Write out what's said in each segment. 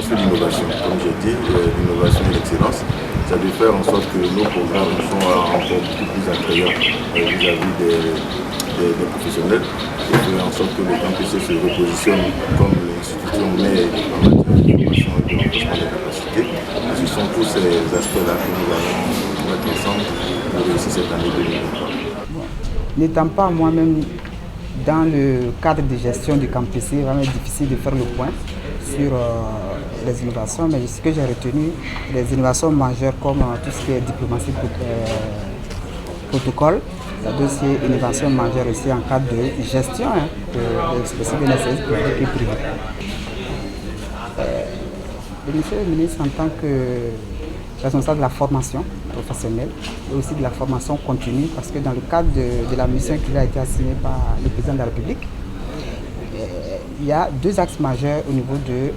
C'est l'innovation, comme j'ai dit, l'innovation et l'excellence. Ça doit faire en sorte que nos programmes soient encore beaucoup plus attrayants vis-à-vis des professionnels et faire en sorte que le campus se repositionne comme l'institution mère en matière d'innovation et de renforcement des capacités. Et ce sont tous ces aspects-là que nous allons mettre ensemble pour réussir cette année 2023. N'étant pas moi-même dans le cadre de gestion du campus, c'est vraiment difficile de faire le point sur les innovations, mais ce que j'ai retenu, les innovations majeures comme tout ce qui est diplomatie protocole, il y a aussi innovation majeure aussi en cadre de gestion de services publics et privés. Monsieur le ministre, en tant que responsable de la formation professionnelle et aussi de la formation continue, parce que dans le cadre de la mission qui a été assignée par le président de la République, il y a deux axes majeurs au niveau de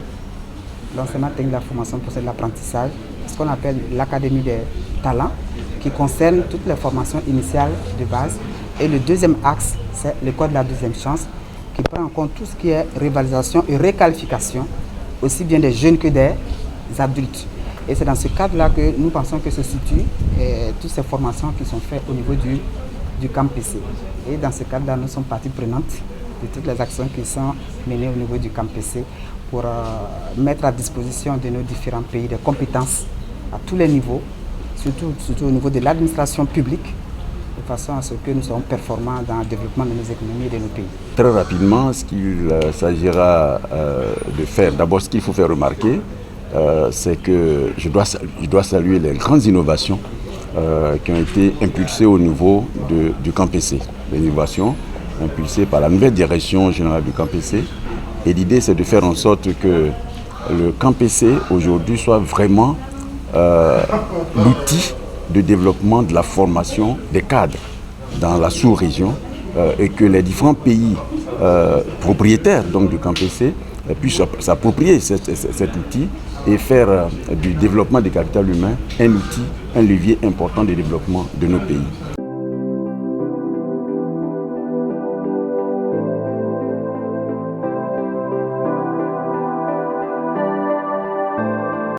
l'enseignement technique de la formation professionnelle de l'apprentissage, ce qu'on appelle l'académie des talents, qui concerne toutes les formations initiales de base. Et le deuxième axe, c'est l'école de la deuxième chance, qui prend en compte tout ce qui est révalorisation et réqualification, aussi bien des jeunes que des adultes. Et c'est dans ce cadre-là que nous pensons que se situent toutes ces formations qui sont faites au niveau du campus. Et dans ce cadre-là, nous sommes partie prenante de toutes les actions qui sont menées au niveau du campus pour mettre à disposition de nos différents pays des compétences à tous les niveaux, surtout au niveau de l'administration publique, de façon à ce que nous soyons performants dans le développement de nos économies et de nos pays. Très rapidement, ce qu'il s'agira de faire, d'abord ce qu'il faut faire remarquer, c'est que je dois saluer les grandes innovations qui ont été impulsées au niveau du campus. Les innovations impulsées par la nouvelle direction générale du campus. Et l'idée, c'est de faire en sorte que le campus aujourd'hui soit vraiment l'outil de développement de la formation des cadres dans la sous-région et que les différents pays propriétaires donc, du campus puissent s'approprier cet outil et faire du développement des capital humains un outil, un levier important de développement de nos pays.